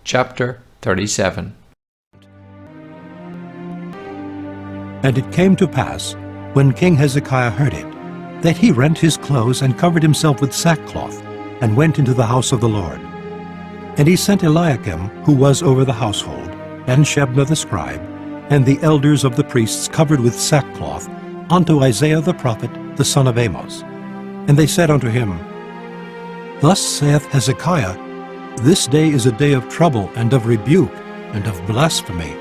Chapter 37. And it came to pass, when King Hezekiah heard it, that he rent his clothes and covered himself with sackcloth, and went into the house of the Lord. And he sent Eliakim, who was over the household, and Shebna the scribe, and the elders of the priests covered with sackcloth, unto Isaiah the prophet, the son of Amoz. And they said unto him, Thus saith Hezekiah, This day is a day of trouble, and of rebuke, and of blasphemy,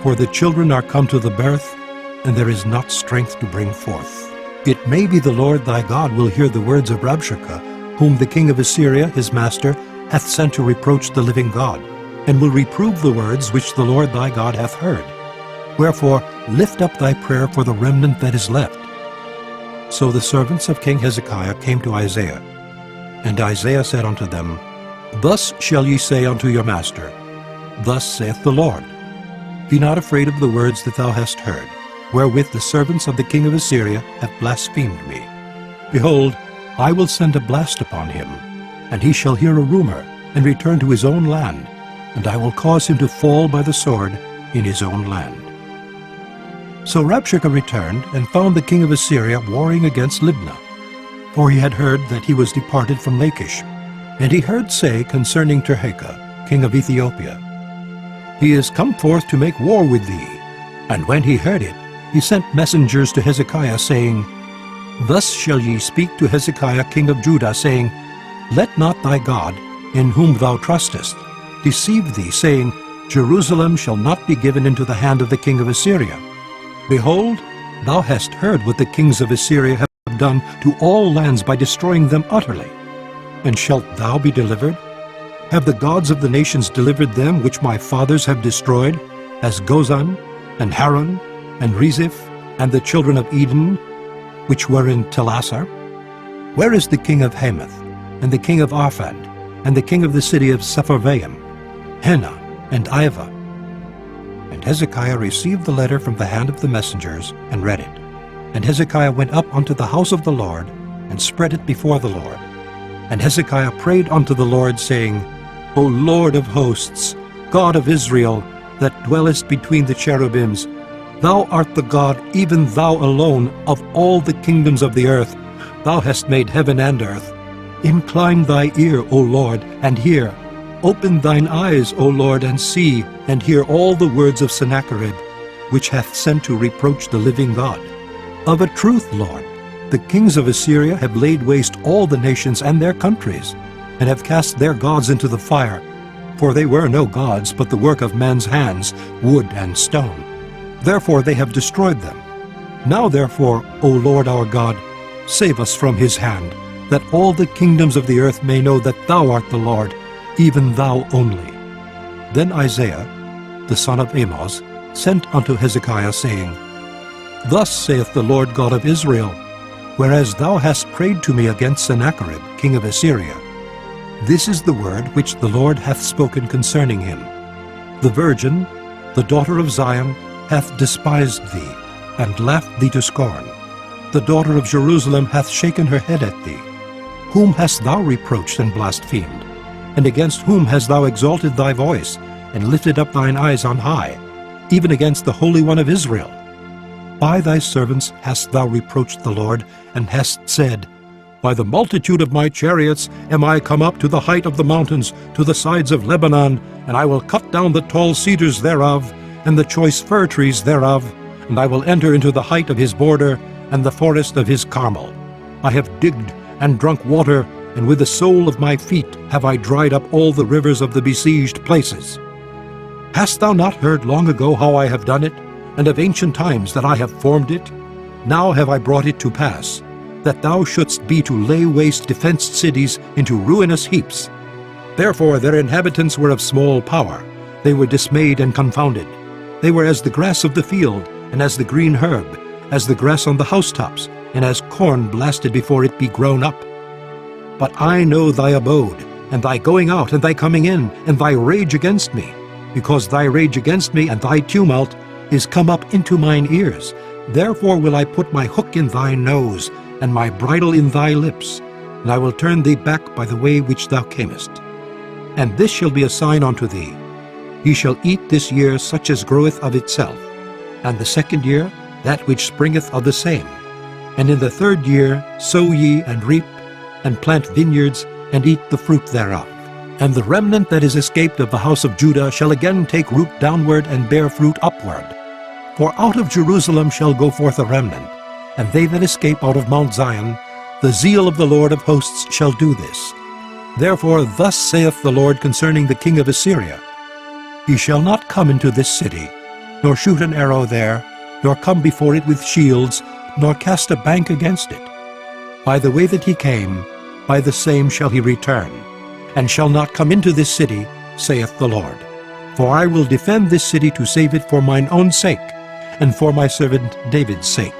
for the children are come to the birth, and there is not strength to bring forth. It may be the Lord thy God will hear the words of Rabshakeh, whom the king of Assyria his master hath sent to reproach the living God, and will reprove the words which the Lord thy God hath heard. Wherefore lift up thy prayer for the remnant that is left. So the servants of King Hezekiah came to Isaiah. And Isaiah said unto them, Thus shall ye say unto your master, Thus saith the Lord, Be not afraid of the words that thou hast heard, wherewith the servants of the king of Assyria have blasphemed me. Behold, I will send a blast upon him, and he shall hear a rumor, and return to his own land, and I will cause him to fall by the sword in his own land. So Rabshakeh returned, and found the king of Assyria warring against Libnah, for he had heard that he was departed from Lachish. And he heard say concerning Tirhakah, king of Ethiopia, He is come forth to make war with thee. And when he heard it, he sent messengers to Hezekiah, saying, Thus shall ye speak to Hezekiah king of Judah, saying, Let not thy God, in whom thou trustest, deceive thee, saying, Jerusalem shall not be given into the hand of the king of Assyria. Behold, thou hast heard what the kings of Assyria have done to all lands by destroying them utterly. And shalt thou be delivered? Have the gods of the nations delivered them which my fathers have destroyed, as Gozan, and Haran, and Rezeph, and the children of Eden, which were in Telassar? Where is the king of Hamath, and the king of Arphad, and the king of the city of Sepharvaim, Hena, and Ivah? And Hezekiah received the letter from the hand of the messengers, and read it. And Hezekiah went up unto the house of the Lord, and spread it before the Lord. And Hezekiah prayed unto the Lord, saying, O Lord of hosts, God of Israel, that dwellest between the cherubims, Thou art the God, even thou alone, of all the kingdoms of the earth. Thou hast made heaven and earth. Incline thy ear, O Lord, and hear. Open thine eyes, O Lord, and see, and hear all the words of Sennacherib, which hath sent to reproach the living God. Of a truth, Lord, the kings of Assyria have laid waste all the nations and their countries, and have cast their gods into the fire. For they were no gods, but the work of men's hands, wood and stone. Therefore they have destroyed them. Now therefore, O Lord our God, save us from his hand, that all the kingdoms of the earth may know that thou art the Lord, even thou only. Then Isaiah, the son of Amoz, sent unto Hezekiah, saying, Thus saith the Lord God of Israel, Whereas thou hast prayed to me against Sennacherib, king of Assyria, this is the word which the Lord hath spoken concerning him. The virgin, the daughter of Zion, hath despised thee, and laughed thee to scorn. The daughter of Jerusalem hath shaken her head at thee. Whom hast thou reproached and blasphemed? And against whom hast thou exalted thy voice, and lifted up thine eyes on high, even against the Holy One of Israel? By thy servants hast thou reproached the Lord, and hast said, By the multitude of my chariots am I come up to the height of the mountains, to the sides of Lebanon, and I will cut down the tall cedars thereof, and the choice fir trees thereof, and I will enter into the height of his border, and the forest of his Carmel. I have digged and drunk water, and with the sole of my feet have I dried up all the rivers of the besieged places. Hast thou not heard long ago how I have done it, and of ancient times that I have formed it? Now have I brought it to pass, that thou shouldst be to lay waste defenced cities into ruinous heaps. Therefore their inhabitants were of small power. They were dismayed and confounded. They were as the grass of the field, and as the green herb, as the grass on the housetops, and as corn blasted before it be grown up. But I know thy abode, and thy going out, and thy coming in, and thy rage against me, because thy rage against me and thy tumult is come up into mine ears. Therefore will I put my hook in thy nose, and my bridle in thy lips, and I will turn thee back by the way which thou camest. And this shall be a sign unto thee. Ye shall eat this year such as groweth of itself, and the second year that which springeth of the same. And in the third year sow ye and reap, and plant vineyards, and eat the fruit thereof. And the remnant that is escaped of the house of Judah shall again take root downward and bear fruit upward. For out of Jerusalem shall go forth a remnant, and they that escape out of Mount Zion, the zeal of the Lord of hosts shall do this. Therefore thus saith the Lord concerning the king of Assyria, He shall not come into this city, nor shoot an arrow there, nor come before it with shields, nor cast a bank against it. By the way that he came, by the same shall he return, and shall not come into this city, saith the Lord. For I will defend this city to save it for mine own sake, and for my servant David's sake.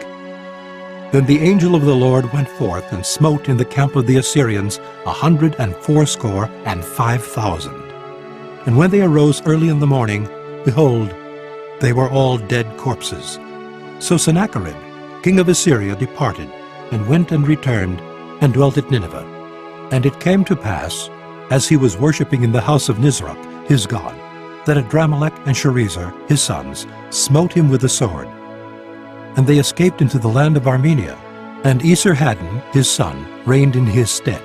Then the angel of the Lord went forth and smote in the camp of the Assyrians 185,000. And when they arose early in the morning, behold, they were all dead corpses. So Sennacherib, king of Assyria, departed, and went and returned, and dwelt at Nineveh. And it came to pass, as he was worshipping in the house of Nisroch, his god, that Adramelech and Sharezer, his sons, smote him with the sword. And they escaped into the land of Armenia, and Esarhaddon, his son, reigned in his stead.